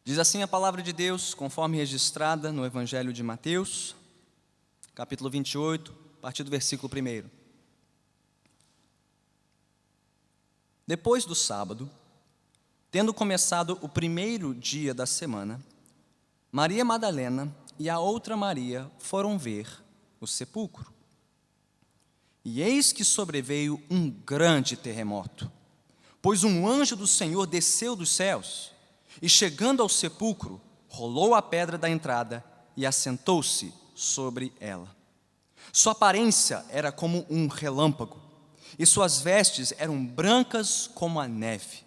Diz assim a palavra de Deus, conforme registrada no Evangelho de Mateus, capítulo 28, a partir do versículo 1. Depois do sábado, tendo começado o primeiro dia da semana, Maria Madalena e a outra Maria foram ver o sepulcro. E eis que sobreveio um grande terremoto, pois um anjo do Senhor desceu dos céus, e chegando ao sepulcro, rolou a pedra da entrada e assentou-se sobre ela. Sua aparência era como um relâmpago, e suas vestes eram brancas como a neve.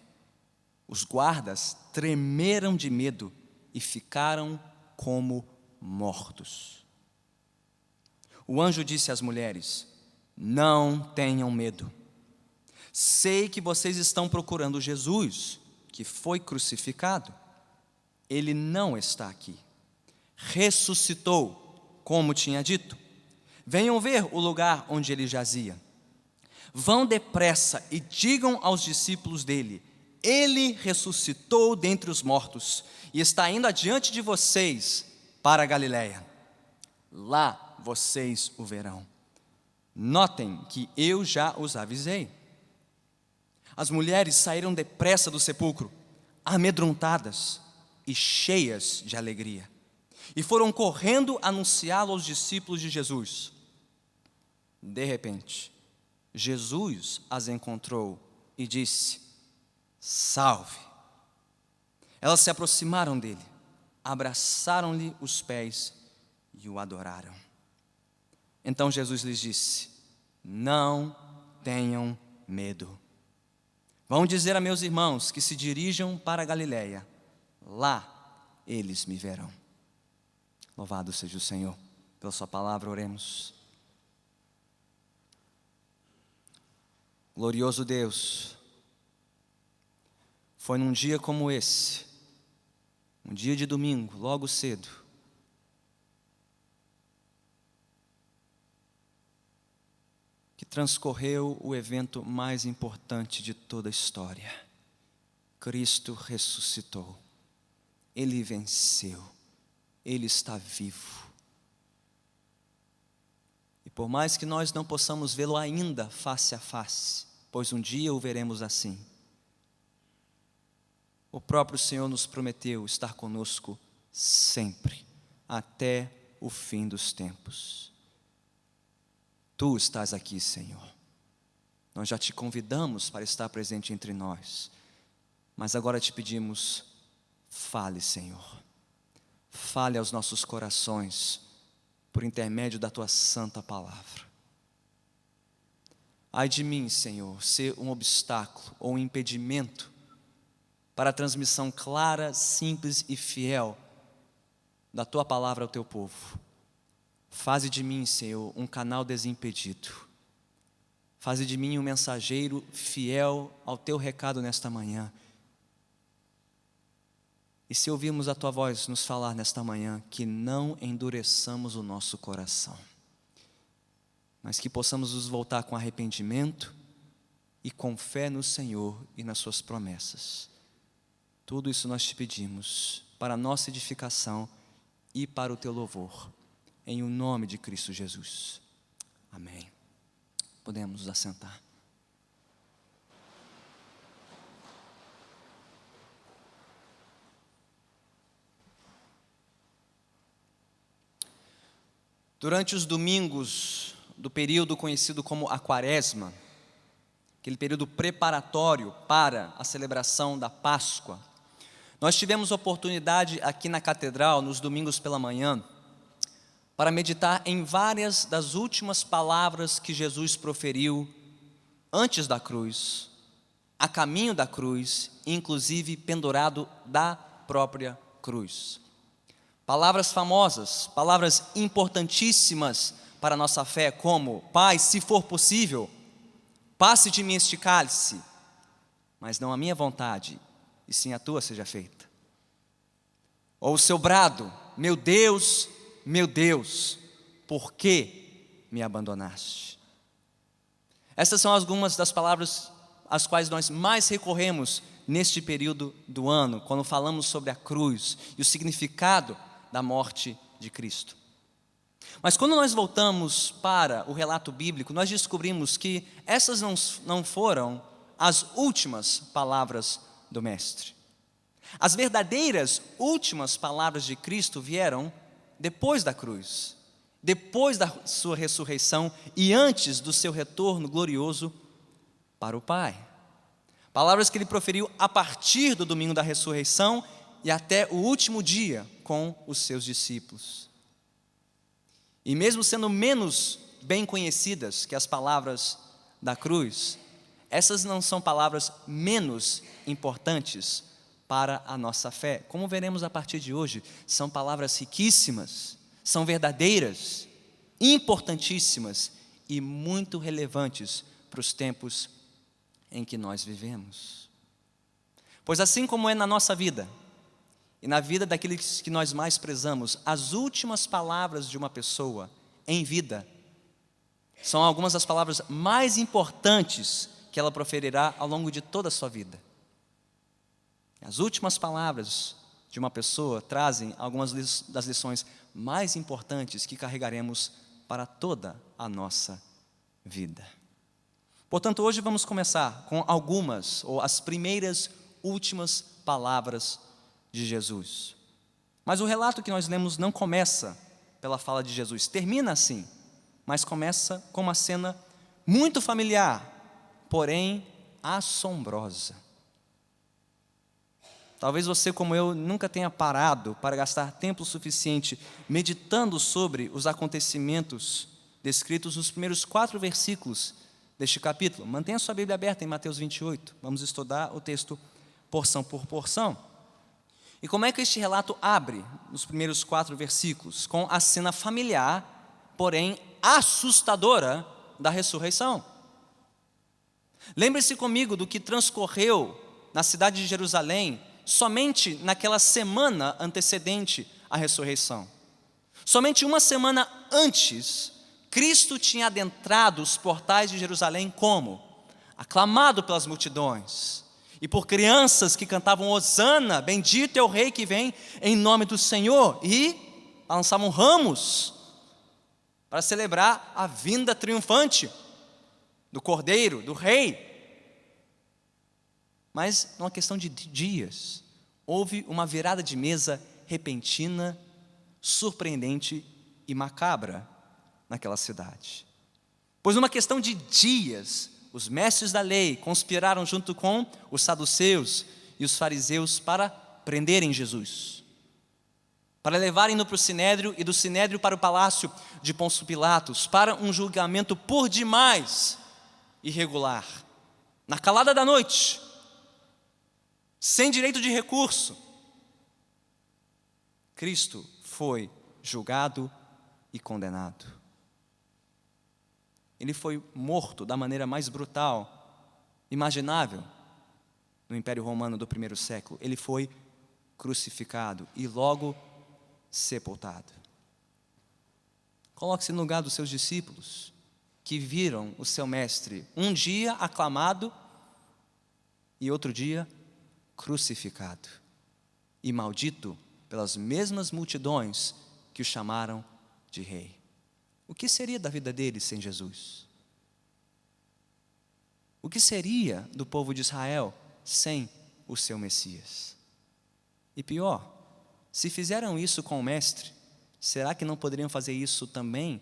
Os guardas tremeram de medo e ficaram como mortos. O anjo disse às mulheres: não tenham medo. Sei que vocês estão procurando Jesus, que foi crucificado. Ele não está aqui. Ressuscitou, como tinha dito. Venham ver o lugar onde ele jazia. Vão depressa e digam aos discípulos dele: ele ressuscitou dentre os mortos e está indo adiante de vocês para a Galiléia. Lá vocês o verão. Notem que eu já os avisei. As mulheres saíram depressa do sepulcro, amedrontadas e cheias de alegria, e foram correndo anunciá-lo aos discípulos de Jesus. De repente, Jesus as encontrou e disse: salve! Elas se aproximaram dele, abraçaram-lhe os pés e o adoraram. Então Jesus lhes disse: não tenham medo. Vão dizer a meus irmãos que se dirijam para a Galiléia. Lá eles me verão. Louvado seja o Senhor. Pela sua palavra oremos. Glorioso Deus, foi num dia como esse, um dia de domingo, logo cedo, que transcorreu o evento mais importante de toda a história. Cristo ressuscitou, Ele venceu, Ele está vivo. E por mais que nós não possamos vê-lo ainda face a face, pois um dia o veremos assim, o próprio Senhor nos prometeu estar conosco sempre, até o fim dos tempos. Tu estás aqui, Senhor. Nós já te convidamos para estar presente entre nós, mas agora te pedimos: fale, Senhor. Fale aos nossos corações por intermédio da tua santa palavra. Ai de mim, Senhor, ser um obstáculo ou um impedimento para a transmissão clara, simples e fiel da tua palavra ao teu povo. Faze de mim, Senhor, um canal desimpedido. Faze de mim um mensageiro fiel ao teu recado nesta manhã. E se ouvirmos a tua voz nos falar nesta manhã, que não endureçamos o nosso coração, mas que possamos nos voltar com arrependimento e com fé no Senhor e nas suas promessas. Tudo isso nós te pedimos para a nossa edificação e para o teu louvor, em o nome de Cristo Jesus. Amém. Podemos nos assentar. Durante os domingos do período conhecido como a Quaresma, aquele período preparatório para a celebração da Páscoa, nós tivemos oportunidade aqui na Catedral, nos domingos pela manhã, para meditar em várias das últimas palavras que Jesus proferiu antes da cruz, a caminho da cruz, inclusive pendurado da própria cruz. Palavras famosas, palavras importantíssimas para a nossa fé, como: Pai, se for possível, passe de mim este cálice, mas não a minha vontade, e sim a tua seja feita. Ou o seu brado: meu Deus, por que me abandonaste? Essas são algumas das palavras às quais nós mais recorremos neste período do ano, quando falamos sobre a cruz e o significado da morte de Cristo. Mas quando nós voltamos para o relato bíblico, nós descobrimos que essas não foram as últimas palavras do Mestre. As verdadeiras últimas palavras de Cristo vieram depois da cruz, depois da sua ressurreição e antes do seu retorno glorioso para o Pai. Palavras que ele proferiu a partir do domingo da ressurreição e até o último dia com os seus discípulos. E mesmo sendo menos bem conhecidas que as palavras da cruz, essas não são palavras menos importantes para a nossa fé. Como veremos a partir de hoje, são palavras riquíssimas, são verdadeiras, importantíssimas e muito relevantes para os tempos em que nós vivemos. Pois assim como é na nossa vida, e na vida daqueles que nós mais prezamos, as últimas palavras de uma pessoa em vida são algumas das palavras mais importantes que ela proferirá ao longo de toda a sua vida. As últimas palavras de uma pessoa trazem algumas das lições mais importantes que carregaremos para toda a nossa vida. Portanto, hoje vamos começar com algumas, ou as primeiras últimas palavras de Jesus. Mas o relato que nós lemos não começa pela fala de Jesus, termina assim, mas começa com uma cena muito familiar, porém assombrosa. Talvez você, como eu, nunca tenha parado para gastar tempo suficiente meditando sobre os acontecimentos descritos nos primeiros 4 versículos deste capítulo. Mantenha sua Bíblia aberta em Mateus 28, vamos estudar o texto porção por porção. E como é que este relato abre nos primeiros 4 versículos? Com a cena familiar, porém assustadora, da ressurreição. Lembre-se comigo do que transcorreu na cidade de Jerusalém somente naquela semana antecedente à ressurreição. Somente uma semana antes, Cristo tinha adentrado os portais de Jerusalém como? Aclamado pelas multidões. E por crianças que cantavam Hosana, bendito é o Rei que vem em nome do Senhor. E lançavam ramos para celebrar a vinda triunfante do Cordeiro, do Rei. Mas numa questão de dias, houve uma virada de mesa repentina, surpreendente e macabra naquela cidade. Pois numa questão de dias, os mestres da lei conspiraram junto com os saduceus e os fariseus para prenderem Jesus, para levarem-no para o sinédrio e do sinédrio para o palácio de Pôncio Pilatos, para um julgamento por demais irregular, na calada da noite, sem direito de recurso. Cristo foi julgado e condenado. Ele foi morto da maneira mais brutal imaginável no Império Romano do primeiro século. Ele foi crucificado e logo sepultado. Coloque-se no lugar dos seus discípulos, que viram o seu mestre um dia aclamado e outro dia crucificado e maldito pelas mesmas multidões que o chamaram de rei. O que seria da vida deles sem Jesus? O que seria do povo de Israel sem o seu Messias? E pior, se fizeram isso com o Mestre, será que não poderiam fazer isso também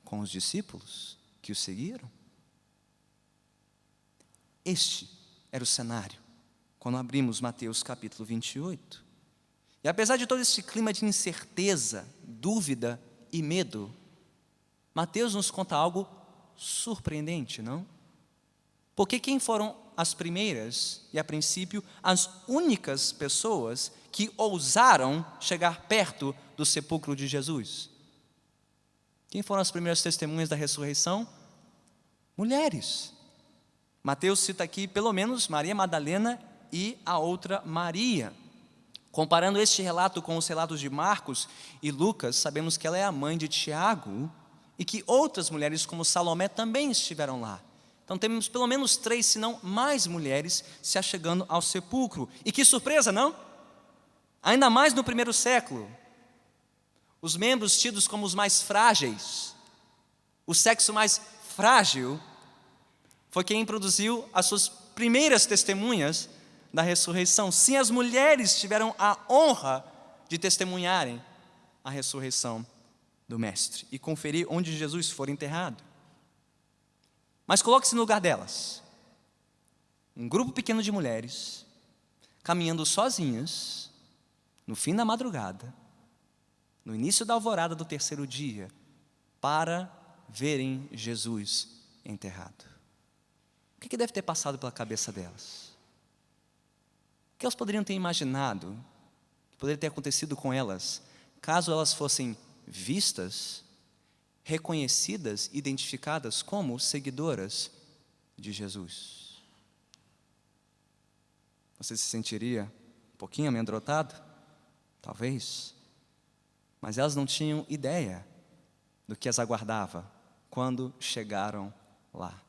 com os discípulos que o seguiram? Este era o cenário quando abrimos Mateus capítulo 28. E apesar de todo esse clima de incerteza, dúvida e medo, Mateus nos conta algo surpreendente, não? Porque quem foram as primeiras e, a princípio, as únicas pessoas que ousaram chegar perto do sepulcro de Jesus? Quem foram as primeiras testemunhas da ressurreição? Mulheres. Mateus cita aqui pelo menos Maria Madalena e a outra Maria. Comparando este relato com os relatos de Marcos e Lucas, sabemos que ela é a mãe de Tiago e que outras mulheres como Salomé também estiveram lá. Então temos pelo menos 3, se não mais mulheres se achegando ao sepulcro. E que surpresa, não? Ainda mais no primeiro século. Os membros tidos como os mais frágeis, o sexo mais frágil, foi quem produziu as suas primeiras testemunhas da ressurreição. Sim, as mulheres tiveram a honra de testemunharem a ressurreição do Mestre e conferir onde Jesus for enterrado. Mas coloque-se no lugar delas. Um grupo pequeno de mulheres, caminhando sozinhas, no fim da madrugada, no início da alvorada do terceiro dia, para verem Jesus enterrado. O que deve ter passado pela cabeça delas? O que elas poderiam ter imaginado que poderia ter acontecido com elas, caso elas fossem vistas, reconhecidas, identificadas como seguidoras de Jesus? Você se sentiria um pouquinho amedrontado? Talvez. Mas elas não tinham ideia do que as aguardava quando chegaram lá.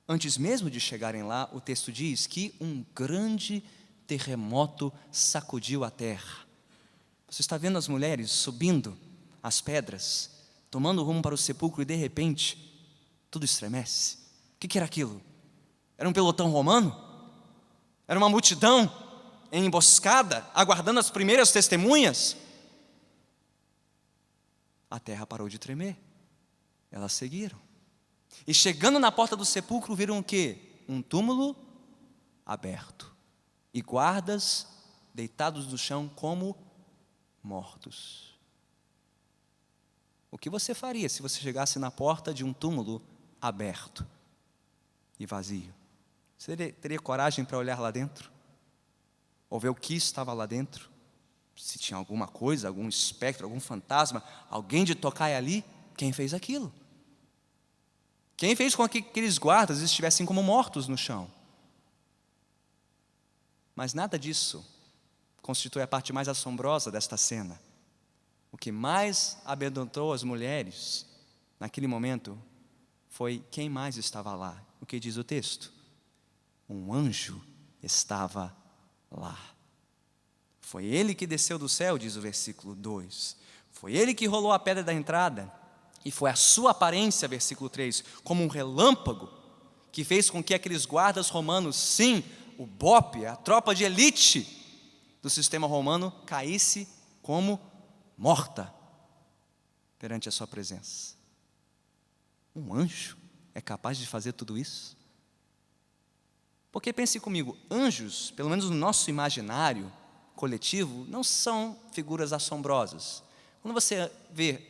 Antes mesmo de chegarem lá, o texto diz que um grande terremoto sacudiu a terra. Você está vendo as mulheres subindo as pedras, tomando rumo para o sepulcro, e de repente, tudo estremece. O que era aquilo? Era um pelotão romano? Era uma multidão em emboscada, aguardando as primeiras testemunhas? A terra parou de tremer. Elas seguiram. E chegando na porta do sepulcro, viram o quê? Um túmulo aberto. E guardas deitados no chão como mortos. O que você faria se você chegasse na porta de um túmulo aberto e vazio? Você teria coragem para olhar lá dentro? Ou ver o que estava lá dentro? Se tinha alguma coisa, algum espectro, algum fantasma, alguém de tocaia ali? Quem fez aquilo? Quem fez com que aqueles guardas estivessem como mortos no chão? Mas nada disso constitui a parte mais assombrosa desta cena. O que mais amedrontou as mulheres naquele momento foi quem mais estava lá. O que diz o texto? Um anjo estava lá. Foi ele que desceu do céu, diz o versículo 2. Foi ele que rolou a pedra da entrada. E foi a sua aparência, versículo 3, como um relâmpago, que fez com que aqueles guardas romanos, sim, o BOPE, a tropa de elite do sistema romano, caísse como morta perante a sua presença. Um anjo é capaz de fazer tudo isso? Porque pense comigo, anjos, pelo menos no nosso imaginário coletivo, não são figuras assombrosas. Quando você vê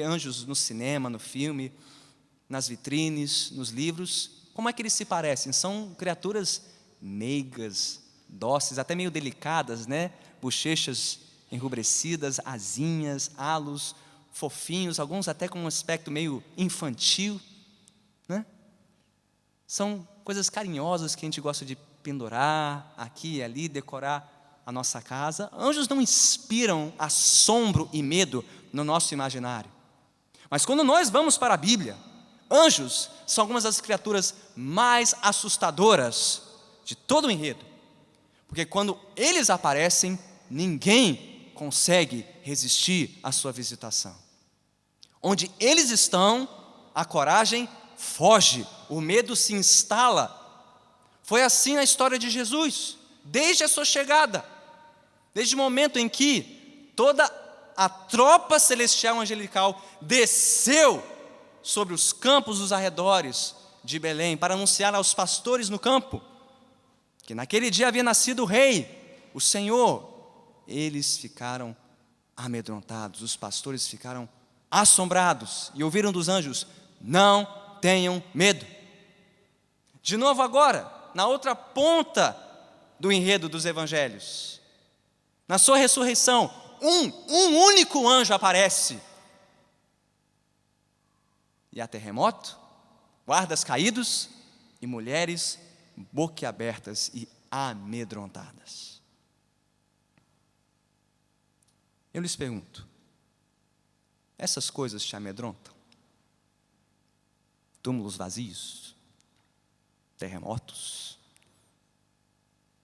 anjos no cinema, no filme, nas vitrines, nos livros, como é que eles se parecem? São criaturas meigas, dóceis, até meio delicadas, né? Bochechas enrubrecidas, asinhas, halos, fofinhos, alguns até com um aspecto meio infantil, né? São coisas carinhosas que a gente gosta de pendurar aqui e ali, decorar a nossa casa. Anjos não inspiram assombro e medo no nosso imaginário. Mas quando nós vamos para a Bíblia, anjos são algumas das criaturas mais assustadoras de todo o enredo. Porque quando eles aparecem, ninguém consegue resistir à sua visitação. Onde eles estão, a coragem foge, o medo se instala. Foi assim na história de Jesus, desde a sua chegada, desde o momento em que toda a tropa celestial angelical desceu sobre os campos dos arredores de Belém para anunciar aos pastores no campo que naquele dia havia nascido o rei, o Senhor. Eles ficaram amedrontados, os pastores ficaram assombrados e ouviram dos anjos: não tenham medo. De novo agora, na outra ponta do enredo dos evangelhos, na sua ressurreição, um único anjo aparece. E há terremoto, guardas caídos e mulheres boquiabertas e amedrontadas. Eu lhes pergunto, essas coisas te amedrontam? Túmulos vazios, terremotos,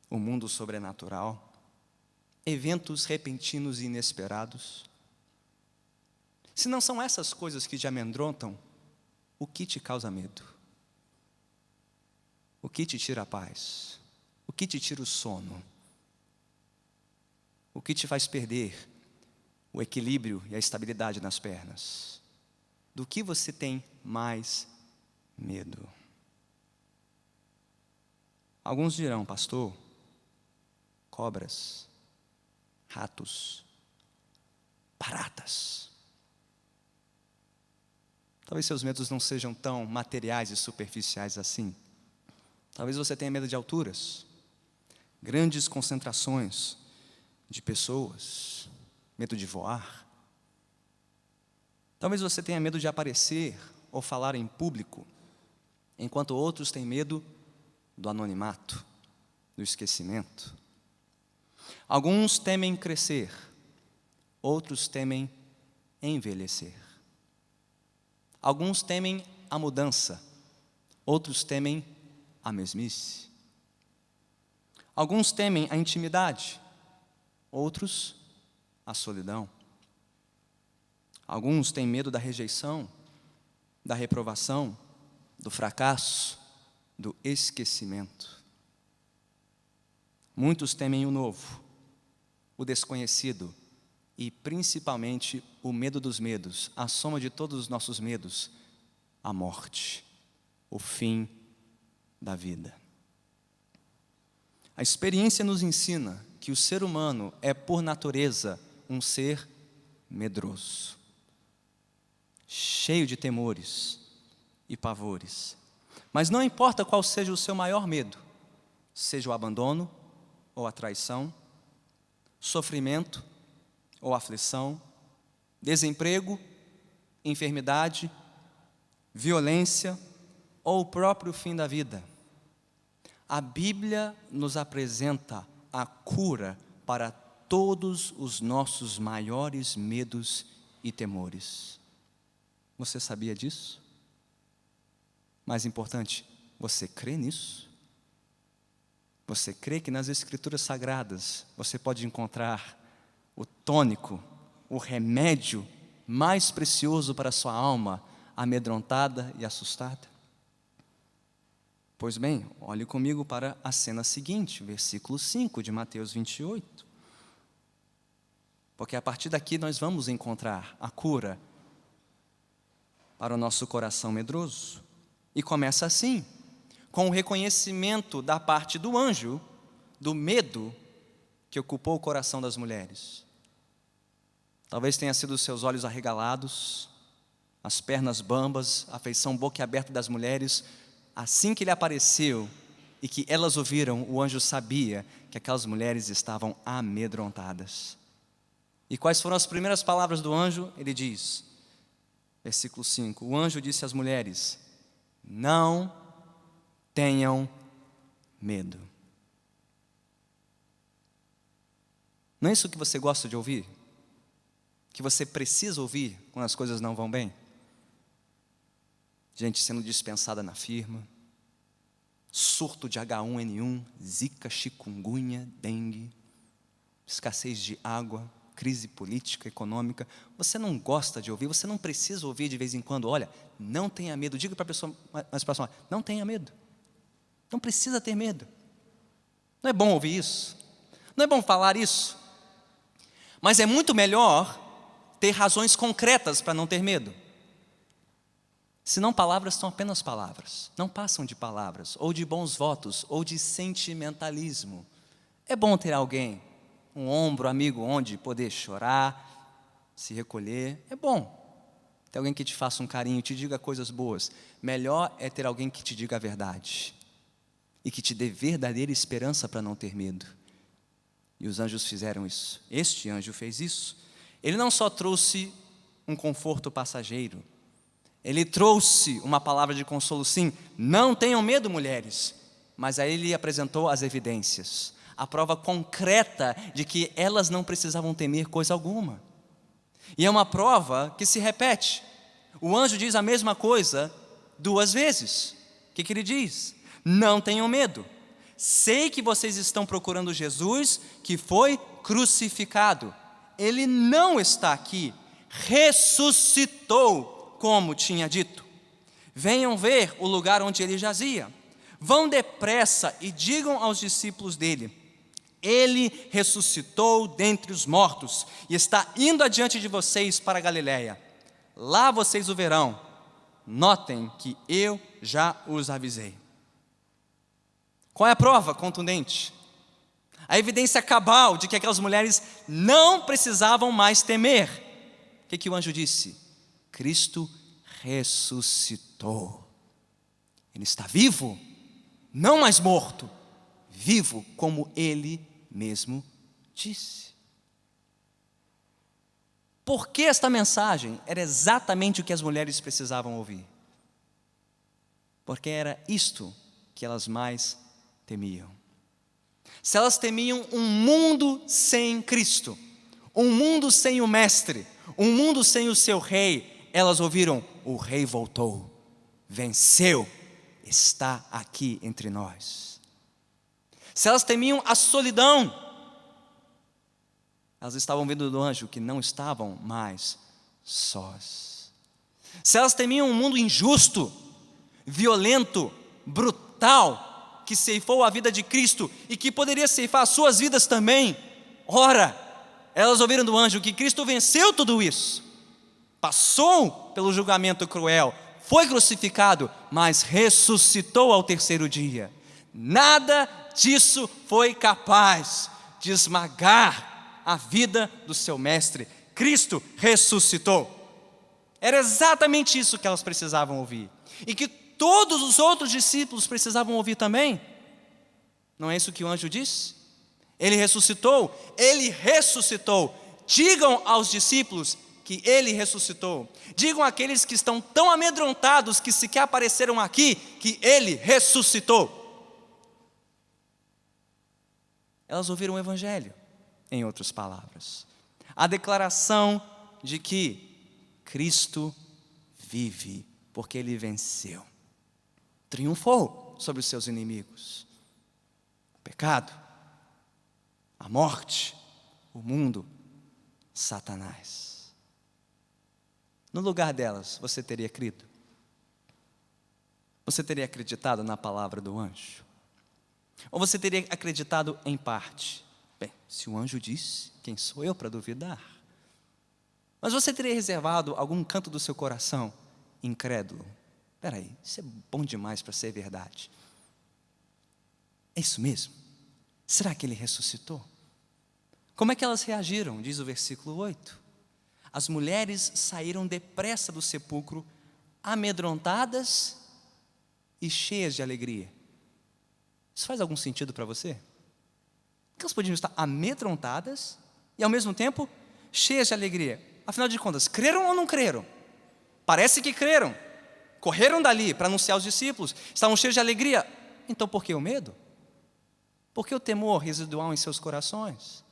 o mundo sobrenatural, eventos repentinos e inesperados. Se não são essas coisas que te amedrontam, o que te causa medo? O que te tira a paz? O que te tira o sono? O que te faz perder o equilíbrio e a estabilidade nas pernas? Do que você tem mais medo? Alguns dirão, pastor, cobras, ratos, baratas. Talvez seus medos não sejam tão materiais e superficiais assim. Talvez você tenha medo de alturas, grandes concentrações de pessoas, medo de voar. Talvez você tenha medo de aparecer ou falar em público, enquanto outros têm medo do anonimato, do esquecimento. Alguns temem crescer, outros temem envelhecer. Alguns temem a mudança, outros temem a mesmice. Alguns temem a intimidade, outros a solidão. Alguns têm medo da rejeição, da reprovação, do fracasso, do esquecimento. Muitos temem o novo, o desconhecido e, principalmente, o medo dos medos, a soma de todos os nossos medos, a morte, o fim da vida. A experiência nos ensina que o ser humano é, por natureza, um ser medroso, cheio de temores e pavores. Mas não importa qual seja o seu maior medo, seja o abandono ou a traição, sofrimento ou aflição, desemprego, enfermidade, violência ou o próprio fim da vida. A Bíblia nos apresenta a cura para todos os nossos maiores medos e temores. Você sabia disso? Mais importante, você crê nisso? Você crê que nas Escrituras Sagradas você pode encontrar o tônico, o remédio mais precioso para a sua alma, amedrontada e assustada? Pois bem, olhe comigo para a cena seguinte, versículo 5 de Mateus 28. Porque a partir daqui nós vamos encontrar a cura para o nosso coração medroso. E começa assim, com o reconhecimento da parte do anjo, do medo que ocupou o coração das mulheres. Talvez tenha sido os seus olhos arregalados, as pernas bambas, a feição boquiaberta das mulheres. Assim que ele apareceu e que elas ouviram, o anjo sabia que aquelas mulheres estavam amedrontadas. E quais foram as primeiras palavras do anjo? Ele diz, versículo 5, o anjo disse às mulheres: não tenham medo. Não é isso que você gosta de ouvir? Que você precisa ouvir quando as coisas não vão bem? Gente sendo dispensada na firma, surto de H1N1, zika, chikungunya, dengue, escassez de água, crise política, econômica. Você não gosta de ouvir, você não precisa ouvir de vez em quando. Olha, não tenha medo. Diga para a pessoa mais próxima, não tenha medo. Não precisa ter medo. Não é bom ouvir isso? Não é bom falar isso? Mas é muito melhor ter razões concretas para não ter medo. Senão palavras são apenas palavras, não passam de palavras, ou de bons votos, ou de sentimentalismo. É bom ter alguém, um ombro amigo onde poder chorar, se recolher, é bom. Ter alguém que te faça um carinho, te diga coisas boas. Melhor é ter alguém que te diga a verdade e que te dê verdadeira esperança para não ter medo. E os anjos fizeram isso. Este anjo fez isso. Ele não só trouxe um conforto passageiro, ele trouxe uma palavra de consolo, sim. Não tenham medo, mulheres. Mas aí ele apresentou as evidências, a prova concreta de que elas não precisavam temer coisa alguma. E é uma prova que se repete. O anjo diz a mesma coisa 2 vezes. O que ele diz? Não tenham medo. Sei que vocês estão procurando Jesus que foi crucificado. Ele não está aqui. Ressuscitou, como tinha dito. Venham ver o lugar onde ele jazia. Vão depressa e digam aos discípulos dele: ele ressuscitou dentre os mortos e está indo adiante de vocês para a Galiléia. Lá vocês o verão. Notem que eu já os avisei. Qual é a prova contundente? A evidência cabal de que aquelas mulheres não precisavam mais temer. O que o anjo disse? Cristo ressuscitou. Ele está vivo, não mais morto, vivo como ele mesmo disse. Por que esta mensagem era exatamente o que as mulheres precisavam ouvir? Porque era isto que elas mais temiam. Se elas temiam um mundo sem Cristo, um mundo sem o Mestre, um mundo sem o seu Rei, elas ouviram: o Rei voltou, venceu, está aqui entre nós. Se elas temiam a solidão, elas estavam vendo do anjo que não estavam mais sós. Se elas temiam um mundo injusto, violento, brutal, que ceifou a vida de Cristo e que poderia ceifar as suas vidas também, ora, elas ouviram do anjo que Cristo venceu tudo isso, passou pelo julgamento cruel, foi crucificado, mas ressuscitou ao terceiro dia. Nada disso foi capaz de esmagar a vida do seu mestre. Cristo ressuscitou. Era exatamente isso que elas precisavam ouvir, e que todos os outros discípulos precisavam ouvir também. Não é isso que o anjo disse? Ele ressuscitou, ele ressuscitou. Digam aos discípulos que ele ressuscitou. Digam àqueles que estão tão amedrontados que sequer apareceram aqui, que ele ressuscitou. Elas ouviram o evangelho, em outras palavras, a declaração de que Cristo vive, porque ele venceu, triunfou sobre os seus inimigos, o pecado, a morte, o mundo, Satanás. No lugar delas, você teria crido? Você teria acreditado na palavra do anjo? Ou você teria acreditado em parte? Bem, se o anjo disse, quem sou eu para duvidar? Mas você teria reservado algum canto do seu coração incrédulo? Espera aí, isso é bom demais para ser verdade. É isso mesmo? Será que ele ressuscitou? Como é que elas reagiram? Diz o versículo 8. As mulheres saíram depressa do sepulcro, amedrontadas e cheias de alegria. Isso faz algum sentido para você? Que elas podiam estar amedrontadas e ao mesmo tempo cheias de alegria. Afinal de contas, creram ou não creram? Parece que creram. Correram dali para anunciar aos discípulos, estavam cheios de alegria. Então por que o medo? Por que o temor residual em seus corações?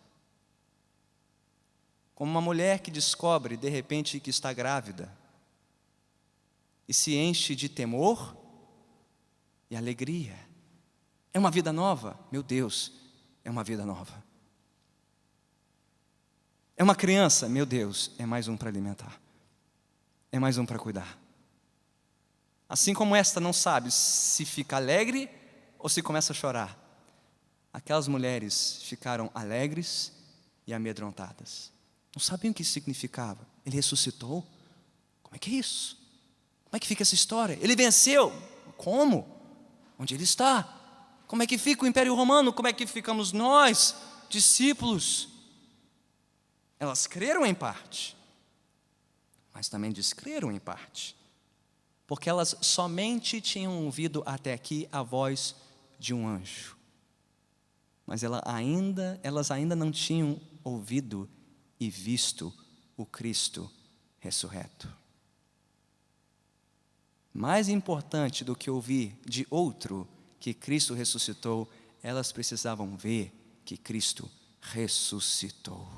Como uma mulher que descobre de repente que está grávida e se enche de temor e alegria. É uma vida nova? Meu Deus, é uma vida nova. É uma criança? Meu Deus, é mais um para alimentar. É mais um para cuidar. Assim como esta não sabe se fica alegre ou se começa a chorar, aquelas mulheres ficaram alegres e amedrontadas. Não sabiam o que isso significava. Ele ressuscitou? Como é que é isso? Como é que fica essa história? Ele venceu? Como? Onde ele está? Como é que fica o Império Romano? Como é que ficamos nós, discípulos? Elas creram em parte, mas também descreram em parte, porque elas somente tinham ouvido até aqui a voz de um anjo, mas elas ainda não tinham ouvido e visto o Cristo ressurreto. Mais importante do que ouvir de outro que Cristo ressuscitou, elas precisavam ver que Cristo ressuscitou.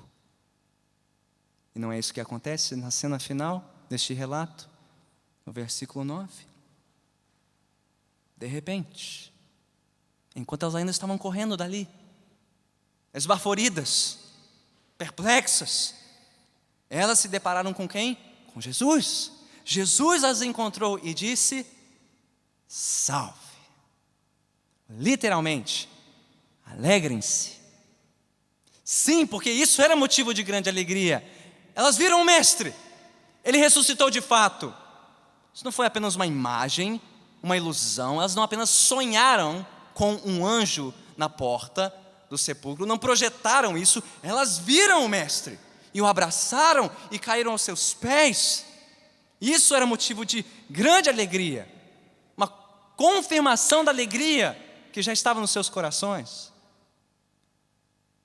E não é isso que acontece na cena final deste relato, no versículo 9? De repente, enquanto elas ainda estavam correndo dali, esbaforidas, perplexas, elas se depararam com quem? Com Jesus. Jesus as encontrou e disse: salve. Literalmente, alegrem-se. Sim, porque isso era motivo de grande alegria. Elas viram o Mestre, Ele ressuscitou de fato. Isso não foi apenas uma imagem, uma ilusão. Elas não apenas sonharam com um anjo na porta do sepulcro, não projetaram isso, elas viram o Mestre e o abraçaram e caíram aos seus pés. Isso era motivo de grande alegria, uma confirmação da alegria que já estava nos seus corações.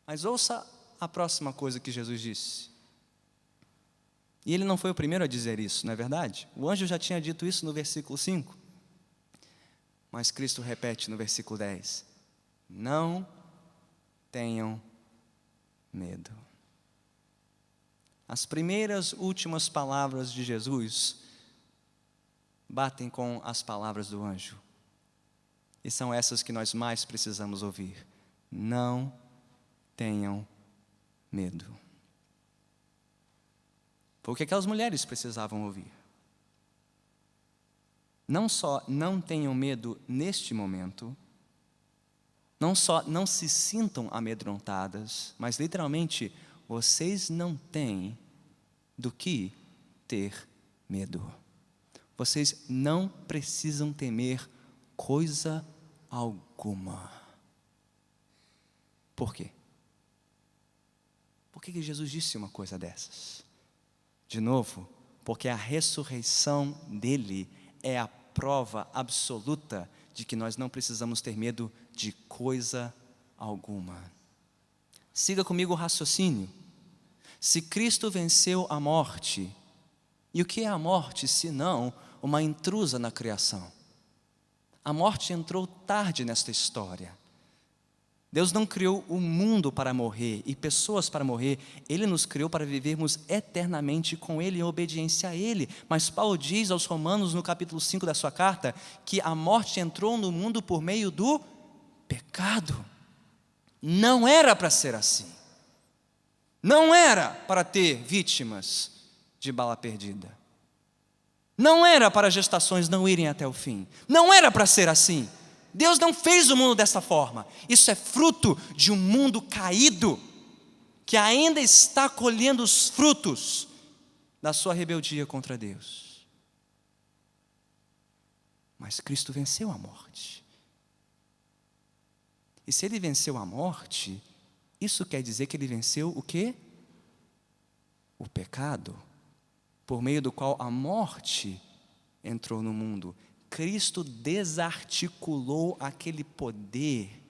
Mas ouça a próxima coisa que Jesus disse. E ele não foi o primeiro a dizer isso, não é verdade? O anjo já tinha dito isso no versículo 5. Mas Cristo repete no versículo 10: não tenham medo. As primeiras últimas palavras de Jesus batem com as palavras do anjo. E são essas que nós mais precisamos ouvir. Não tenham medo. Foi o que aquelas mulheres precisavam ouvir. Não só não tenham medo neste momento, não só não se sintam amedrontadas, mas literalmente, vocês não têm do que ter medo. Vocês não precisam temer coisa alguma. Por quê? Por que Jesus disse uma coisa dessas? De novo, porque a ressurreição dele é a prova absoluta de que nós não precisamos ter medo de coisa alguma. Siga comigo o raciocínio. Se Cristo venceu a morte, e o que é a morte senão uma intrusa na criação? A morte entrou tarde nesta história. Deus não criou o mundo para morrer e pessoas para morrer. Ele nos criou para vivermos eternamente com Ele, em obediência a Ele. Mas Paulo diz aos Romanos, no capítulo 5 da sua carta, que a morte entrou no mundo por meio do pecado. Não era para ser assim. Não era para ter vítimas de bala perdida. Não era para gestações não irem até o fim. Não era para ser assim. Deus não fez o mundo dessa forma. Isso é fruto de um mundo caído, que ainda está colhendo os frutos da sua rebeldia contra Deus. Mas Cristo venceu a morte. E se Ele venceu a morte, isso quer dizer que Ele venceu o quê? O pecado, por meio do qual a morte entrou no mundo. Cristo desarticulou aquele poder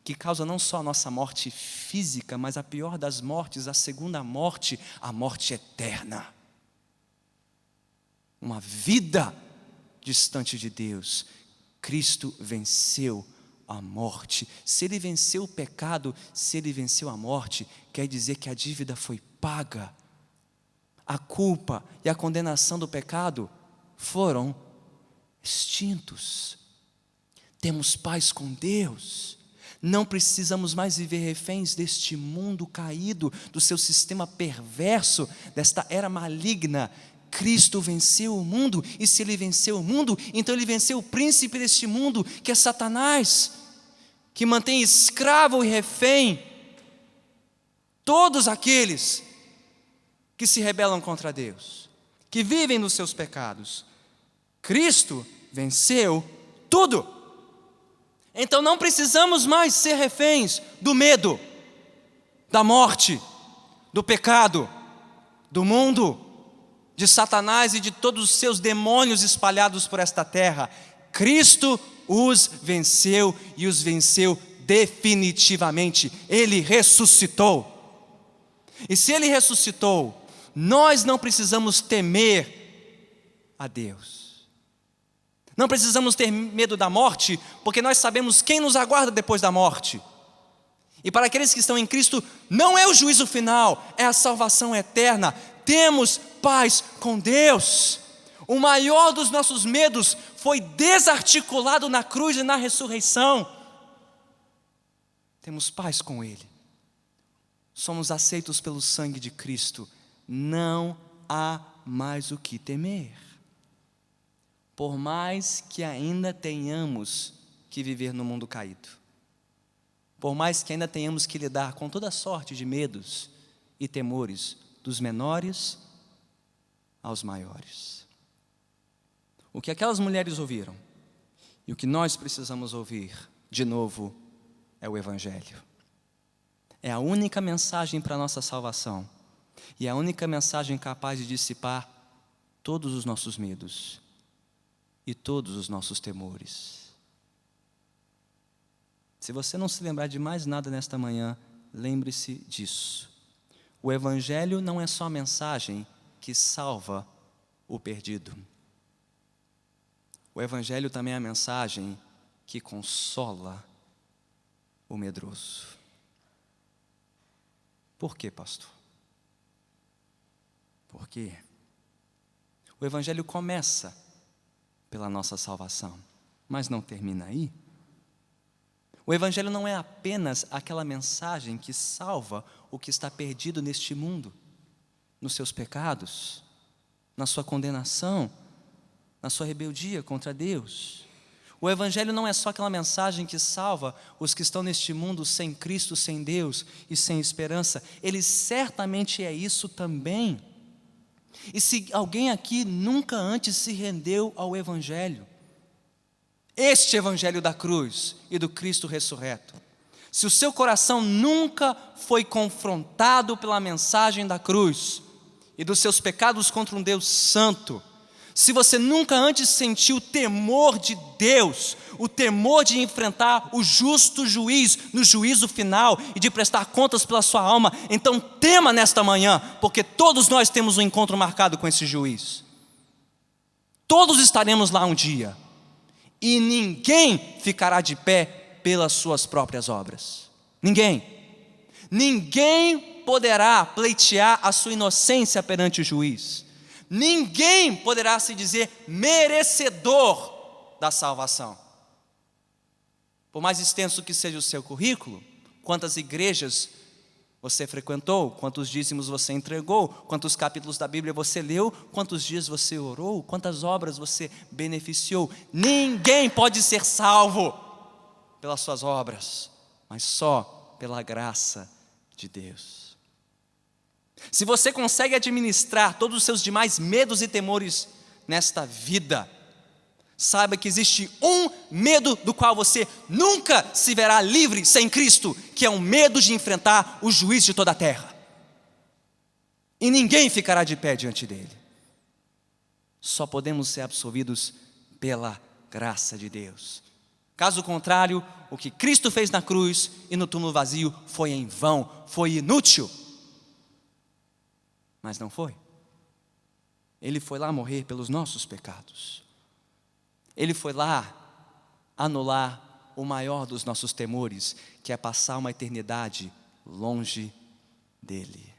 que causa não só a nossa morte física, mas a pior das mortes, a segunda morte, a morte eterna. Uma vida distante de Deus. Cristo venceu a morte. Se Ele venceu o pecado, se Ele venceu a morte, quer dizer que a dívida foi paga. A culpa e a condenação do pecado foram extintos. Temos paz com Deus. Não precisamos mais viver reféns deste mundo caído, do seu sistema perverso, desta era maligna. Cristo venceu o mundo, e se Ele venceu o mundo, então Ele venceu o príncipe deste mundo, que é Satanás, que mantém escravo e refém todos aqueles que se rebelam contra Deus, que vivem nos seus pecados. Cristo venceu tudo. Então não precisamos mais ser reféns do medo, da morte, do pecado, do mundo, de Satanás e de todos os seus demônios espalhados por esta terra. Cristo os venceu e os venceu definitivamente. Ele ressuscitou. E se Ele ressuscitou, nós não precisamos temer a Deus. Não precisamos ter medo da morte, porque nós sabemos quem nos aguarda depois da morte. E para aqueles que estão em Cristo, não é o juízo final, é a salvação eterna. Temos paz com Deus. O maior dos nossos medos foi desarticulado na cruz e na ressurreição. temos paz com Ele, somos aceitos pelo sangue de Cristo, não há mais o que temer. Por mais que ainda tenhamos que viver no mundo caído, por mais que ainda tenhamos que lidar com toda sorte de medos e temores, dos menores aos maiores. O que aquelas mulheres ouviram e o que nós precisamos ouvir, de novo, é o Evangelho. É a única mensagem para a nossa salvação e é a única mensagem capaz de dissipar todos os nossos medos e todos os nossos temores. Se você não se lembrar de mais nada nesta manhã, lembre-se disso. O Evangelho não é só a mensagem que salva o perdido. O Evangelho também é a mensagem que consola o medroso. Por quê, pastor? Porque o Evangelho começa pela nossa salvação, mas não termina aí. O Evangelho não é apenas aquela mensagem que salva o que está perdido neste mundo, nos seus pecados, na sua condenação, na sua rebeldia contra Deus. O Evangelho não é só aquela mensagem que salva os que estão neste mundo sem Cristo, sem Deus e sem esperança. Ele certamente é isso também. E se alguém aqui nunca antes se rendeu ao Evangelho, este Evangelho da cruz e do Cristo ressurreto, se o seu coração nunca foi confrontado pela mensagem da cruz e dos seus pecados contra um Deus santo, se você nunca antes sentiu o temor de Deus, o temor de enfrentar o justo juiz no juízo final e de prestar contas pela sua alma, então tema nesta manhã, porque todos nós temos um encontro marcado com esse juiz. Todos estaremos lá um dia. E ninguém ficará de pé pelas suas próprias obras. Ninguém. Ninguém poderá pleitear a sua inocência perante o juiz. Ninguém poderá se dizer merecedor da salvação. Por mais extenso que seja o seu currículo, quantas igrejas você frequentou, quantos dízimos você entregou, quantos capítulos da Bíblia você leu, quantos dias você orou, quantas obras você beneficiou. Ninguém pode ser salvo pelas suas obras, mas só pela graça de Deus. Se você consegue administrar todos os seus demais medos e temores nesta vida, saiba que existe um medo do qual você nunca se verá livre sem Cristo, que é o medo de enfrentar o juiz de toda a terra. E ninguém ficará de pé diante dele. Só podemos ser absolvidos pela graça de Deus. Caso contrário, o que Cristo fez na cruz e no túmulo vazio foi em vão, foi inútil. Mas não foi. Ele foi lá morrer pelos nossos pecados. Ele foi lá anular o maior dos nossos temores, que é passar uma eternidade longe dele.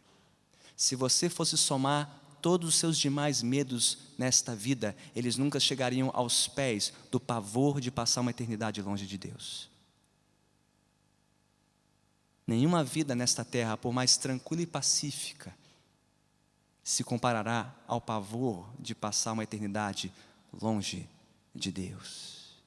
Se você fosse somar todos os seus demais medos nesta vida, eles nunca chegariam aos pés do pavor de passar uma eternidade longe de Deus. Nenhuma vida nesta terra, por mais tranquila e pacífica, se comparará ao pavor de passar uma eternidade longe de Deus.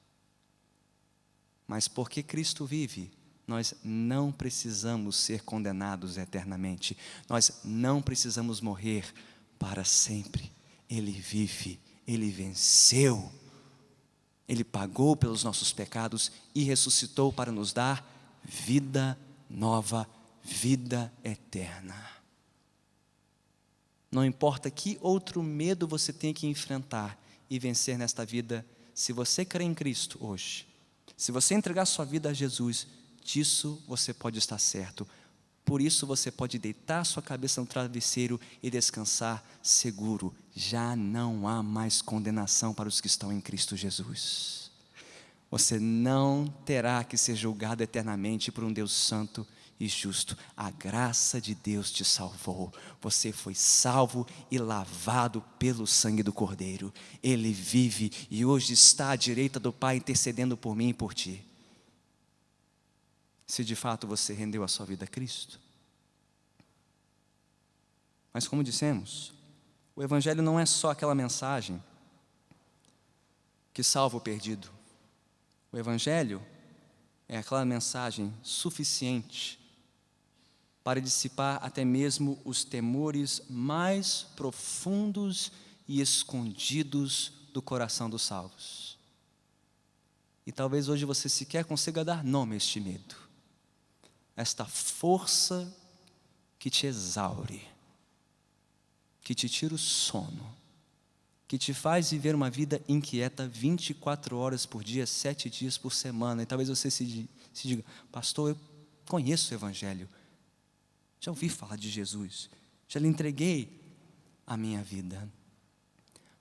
Mas porque Cristo vive, nós não precisamos ser condenados eternamente. Nós não precisamos morrer para sempre. Ele vive, Ele venceu. Ele pagou pelos nossos pecados e ressuscitou para nos dar vida nova, vida eterna. Não importa que outro medo você tenha que enfrentar e vencer nesta vida, se você crer em Cristo hoje, se você entregar sua vida a Jesus, disso você pode estar certo. Por isso você pode deitar sua cabeça no travesseiro e descansar seguro. Já não há mais condenação para os que estão em Cristo Jesus. Você não terá que ser julgado eternamente por um Deus santo e justo. A graça de Deus te salvou. Você foi salvo e lavado pelo sangue do Cordeiro. Ele vive e hoje está à direita do Pai intercedendo por mim e por ti. se de fato você rendeu a sua vida a Cristo. Mas como dissemos, o Evangelho não é só aquela mensagem que salva o perdido. O Evangelho é aquela mensagem suficiente para dissipar até mesmo os temores mais profundos e escondidos do coração dos salvos. E talvez hoje você sequer consiga dar nome a este medo, esta força que te exaure, que te tira o sono, que te faz viver uma vida inquieta 24 horas por dia, 7 dias por semana. E talvez você se diga: pastor, eu conheço o Evangelho, já ouvi falar de Jesus, já lhe entreguei a minha vida.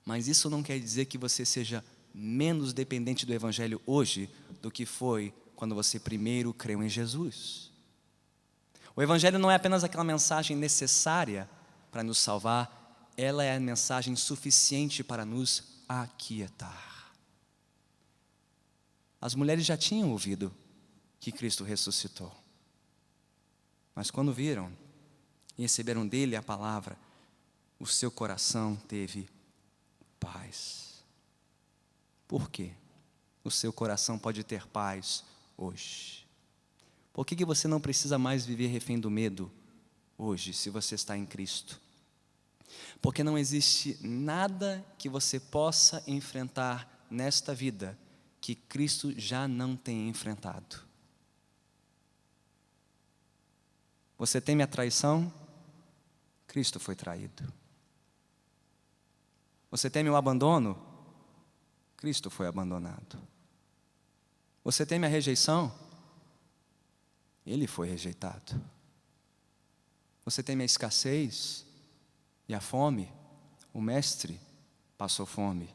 Mas isso não quer dizer que você seja menos dependente do Evangelho hoje do que foi quando você primeiro creu em Jesus. O Evangelho não é apenas aquela mensagem necessária para nos salvar, ela é a mensagem suficiente para nos aquietar. As mulheres já tinham ouvido que Cristo ressuscitou, mas quando viram e receberam dele a palavra, o seu coração teve paz. Por quê? O seu coração pode ter paz hoje. Por que você não precisa mais viver refém do medo hoje, se você está em Cristo? Porque não existe nada que você possa enfrentar nesta vida que Cristo já não tenha enfrentado. Você teme a traição? Cristo foi traído. Você teme o abandono? Cristo foi abandonado. Você teme a rejeição? Ele foi rejeitado. Você teme a escassez e a fome? O Mestre passou fome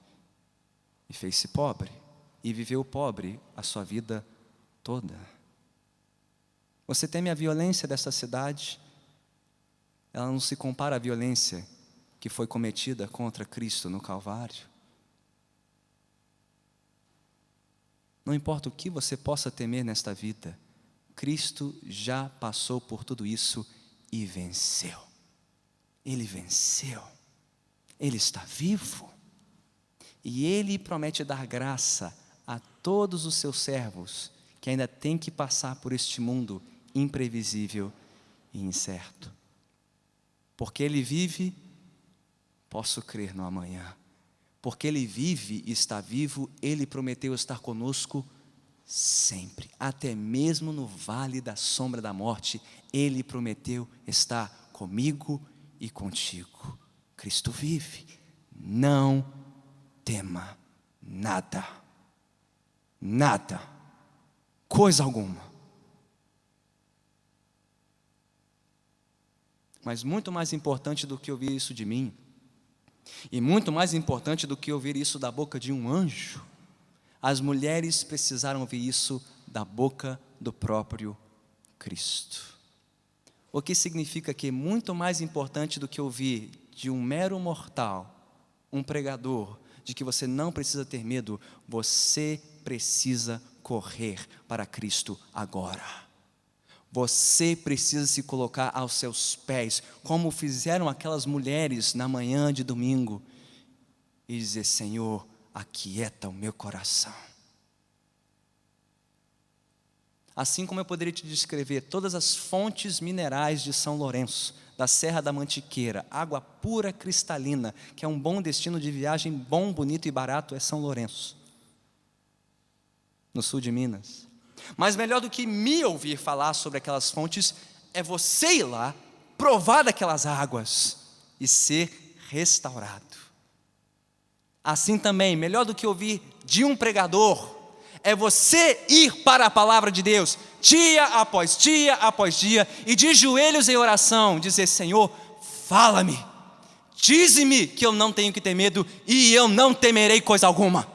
e fez-se pobre e viveu pobre a sua vida toda. Você teme a violência dessa cidade? Ela não se compara à violência que foi cometida contra Cristo no Calvário. Não importa o que você possa temer nesta vida, Cristo já passou por tudo isso e venceu. Ele venceu. Ele está vivo. E Ele promete dar graça a todos os seus servos que ainda têm que passar por este mundo imprevisível e incerto. Porque Ele vive, posso crer no amanhã. Porque Ele vive e está vivo, Ele prometeu estar conosco sempre. Até mesmo no vale da sombra da morte, Ele prometeu estar comigo e contigo. Cristo vive. Não tema nada. Nada. Coisa alguma. Mas muito mais importante do que ouvir isso de mim, e muito mais importante do que ouvir isso da boca de um anjo, as mulheres precisaram ouvir isso da boca do próprio Cristo. O que significa que muito mais importante do que ouvir de um mero mortal, um pregador, de que você não precisa ter medo, você precisa correr para Cristo agora. Você precisa se colocar aos seus pés, como fizeram aquelas mulheres na manhã de domingo, e dizer: Senhor, aquieta o meu coração. Assim como eu poderia te descrever todas as fontes minerais de São Lourenço, da Serra da Mantiqueira, água pura cristalina, que é um bom destino de viagem, bom, bonito e barato, é São Lourenço, no sul de Minas. Mas melhor do que me ouvir falar sobre aquelas fontes, é você ir lá, provar daquelas águas e ser restaurado. Assim também, melhor do que ouvir de um pregador, é você ir para a palavra de Deus, dia após dia, e de joelhos em oração, dizer: Senhor, fala-me, dize-me que eu não tenho que ter medo, e eu não temerei coisa alguma.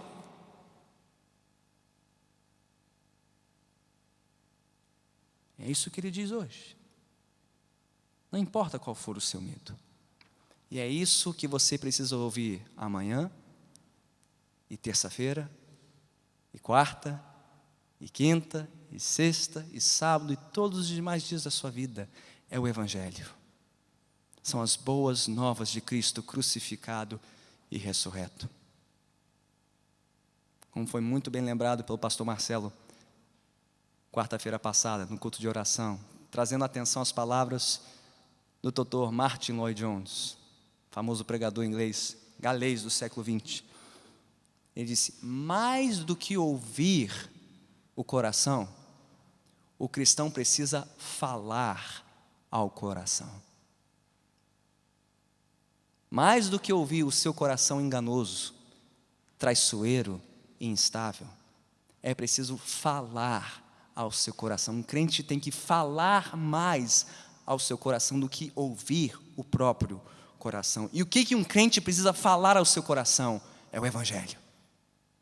É isso que ele diz hoje. Não importa qual for o seu medo. E é isso que você precisa ouvir amanhã, e terça-feira, e quarta, e quinta, e sexta, e sábado, e todos os demais dias da sua vida, é o Evangelho. São as boas novas de Cristo crucificado e ressurreto. Como foi muito bem lembrado pelo pastor Marcelo, quarta-feira passada, no culto de oração, trazendo atenção às palavras do Dr. Martin Lloyd-Jones, famoso pregador inglês, galês do século XX. Ele disse: mais do que ouvir o coração, o cristão precisa falar ao coração. Mais do que ouvir o seu coração enganoso, traiçoeiro e instável, é preciso falar ao seu coração. Um crente tem que falar mais ao seu coração do que ouvir o próprio coração. E o que um crente precisa falar ao seu coração? É o Evangelho.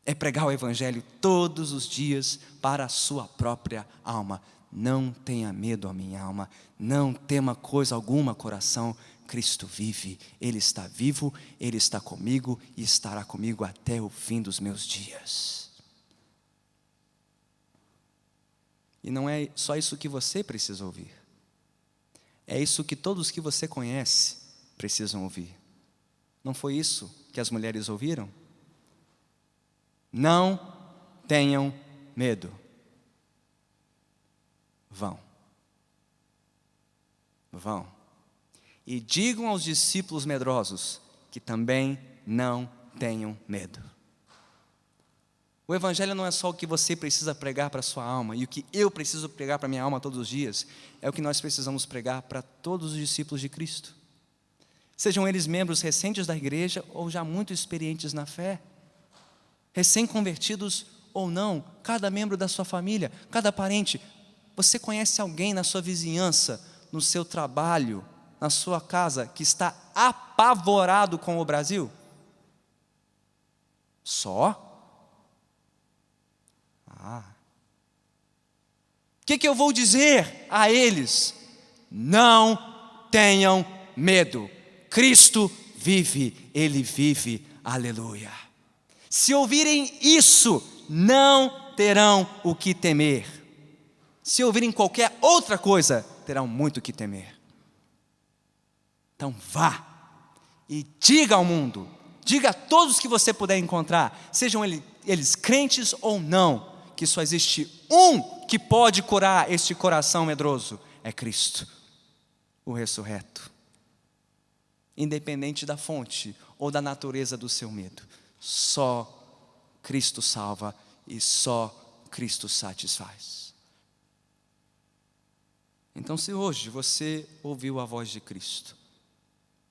É pregar o Evangelho todos os dias para a sua própria alma. Não tenha medo, ó minha alma, não tema coisa alguma, coração. Cristo vive, Ele está vivo, Ele está comigo e estará comigo até o fim dos meus dias. E não é só isso que você precisa ouvir, é isso que todos que você conhece precisam ouvir. Não foi isso que as mulheres ouviram? Não tenham medo. Vão. E digam aos discípulos medrosos que também não tenham medo. O Evangelho não é só o que você precisa pregar para a sua alma, e o que eu preciso pregar para a minha alma todos os dias, é o que nós precisamos pregar para todos os discípulos de Cristo. Sejam eles membros recentes da igreja ou já muito experientes na fé, recém-convertidos ou não, cada membro da sua família, cada parente. Você conhece alguém na sua vizinhança, no seu trabalho, na sua casa, que está apavorado com o Brasil? Só? O que eu vou dizer a eles? Não tenham medo. Cristo vive, Ele vive, aleluia. Se ouvirem isso, não terão o que temer. Se ouvirem qualquer outra coisa, terão muito o que temer. Então vá e diga ao mundo, diga a todos que você puder encontrar, sejam eles crentes ou não, que só existe um que pode curar este coração medroso, é Cristo, o ressurreto. Independente da fonte ou da natureza do seu medo, só Cristo salva e só Cristo satisfaz. Então, se hoje você ouviu a voz de Cristo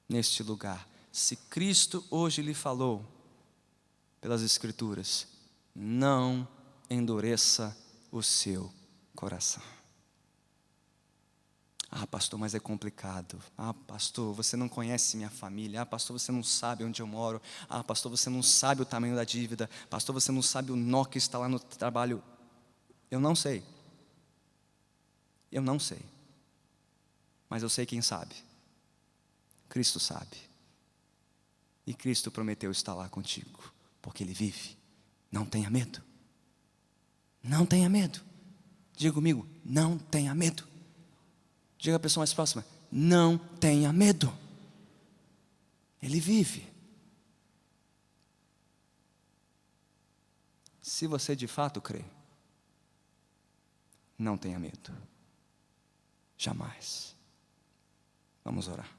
neste lugar, se Cristo hoje lhe falou pelas Escrituras, não endureça o seu coração. Pastor, mas é complicado. Pastor, você não conhece minha família. Pastor, você não sabe onde eu moro. Pastor, você não sabe o tamanho da dívida. Pastor, você não sabe o nó que está lá no trabalho. Eu não sei. Mas eu sei quem sabe. Cristo sabe. E Cristo prometeu estar lá contigo, porque Ele vive. Não tenha medo. Não tenha medo. Diga comigo, não tenha medo. Diga à pessoa mais próxima, não tenha medo. Ele vive. Se você de fato crê, não tenha medo. Jamais. Vamos orar.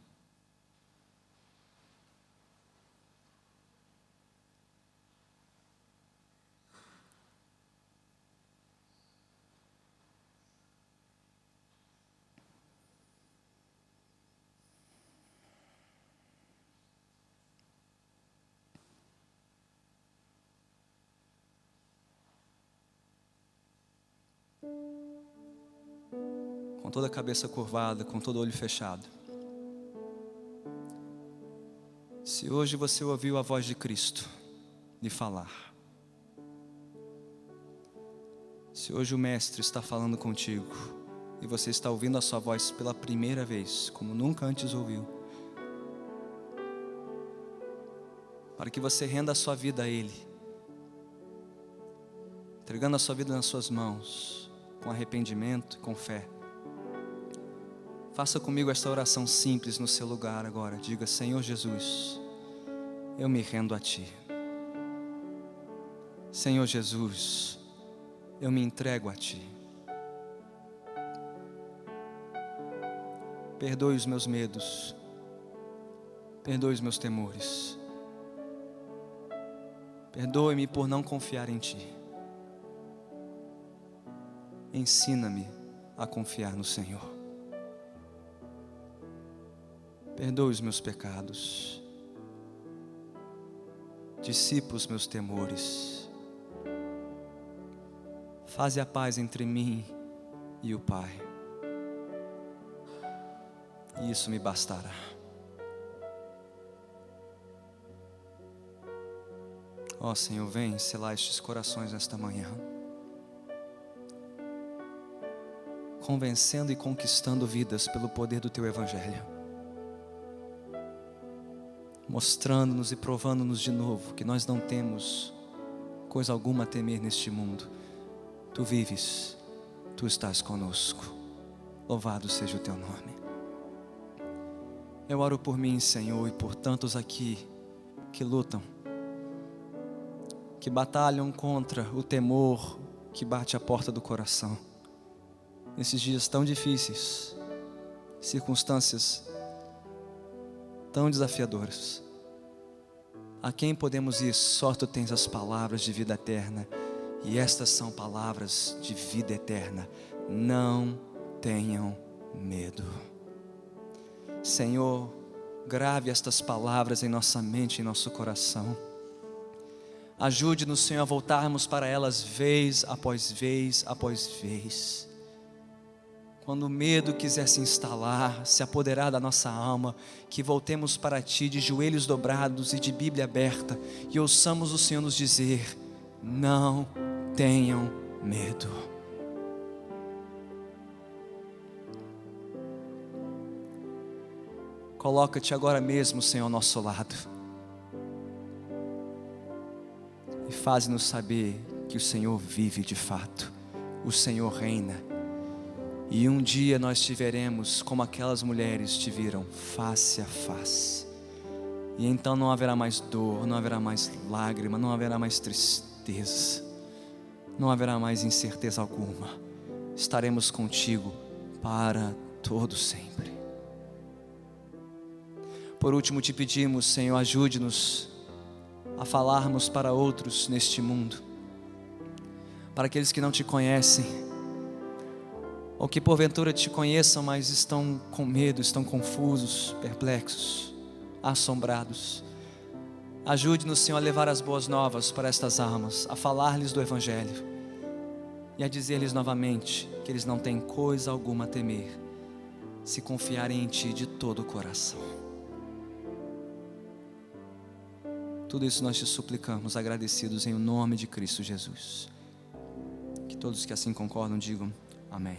Com toda a cabeça curvada, com todo o olho fechado. Se hoje você ouviu a voz de Cristo lhe falar, se hoje o Mestre está falando contigo e você está ouvindo a sua voz pela primeira vez, como nunca antes ouviu, para que você renda a sua vida a Ele, entregando a sua vida nas suas mãos, com arrependimento, com fé. Faça comigo esta oração simples no seu lugar agora. Diga: Senhor Jesus, eu me rendo a Ti. Senhor Jesus, eu me entrego a Ti. Perdoe os meus medos, perdoe os meus temores, perdoe-me por não confiar em Ti. Ensina-me a confiar no Senhor. Perdoe os meus pecados, dissipa os meus temores, faze a paz entre mim e o Pai. E isso me bastará. Ó Senhor, vem selar estes corações nesta manhã, convencendo e conquistando vidas pelo poder do Teu Evangelho, mostrando-nos e provando-nos de novo que nós não temos coisa alguma a temer neste mundo. Tu vives, Tu estás conosco. Louvado seja o Teu nome. Eu oro por mim, Senhor, e por tantos aqui que lutam, que batalham contra o temor que bate à porta do coração. Nesses dias tão difíceis, circunstâncias tão desafiadoras. A quem podemos ir? Só Tu tens as palavras de vida eterna, e estas são palavras de vida eterna. Não tenham medo. Senhor, grave estas palavras em nossa mente, em nosso coração. Ajude-nos, Senhor, a voltarmos para elas vez após vez após vez. Quando o medo quiser se instalar, se apoderar da nossa alma, que voltemos para Ti de joelhos dobrados e de Bíblia aberta e ouçamos o Senhor nos dizer: não tenham medo. Coloca-te agora mesmo, Senhor, ao nosso lado e faz-nos saber que o Senhor vive de fato, o Senhor reina, e um dia nós te veremos como aquelas mulheres te viram, face a face, e então não haverá mais dor, não haverá mais lágrima, não haverá mais tristeza, não haverá mais incerteza alguma. Estaremos contigo para todo sempre. Por último, te pedimos, Senhor, ajude-nos a falarmos para outros neste mundo, para aqueles que não Te conhecem, ou que porventura Te conheçam, mas estão com medo, estão confusos, perplexos, assombrados. Ajude-nos, Senhor, a levar as boas novas para estas almas, a falar-lhes do Evangelho e a dizer-lhes novamente que eles não têm coisa alguma a temer, se confiarem em Ti de todo o coração. Tudo isso nós Te suplicamos, agradecidos em o nome de Cristo Jesus. Que todos que assim concordam digam amém.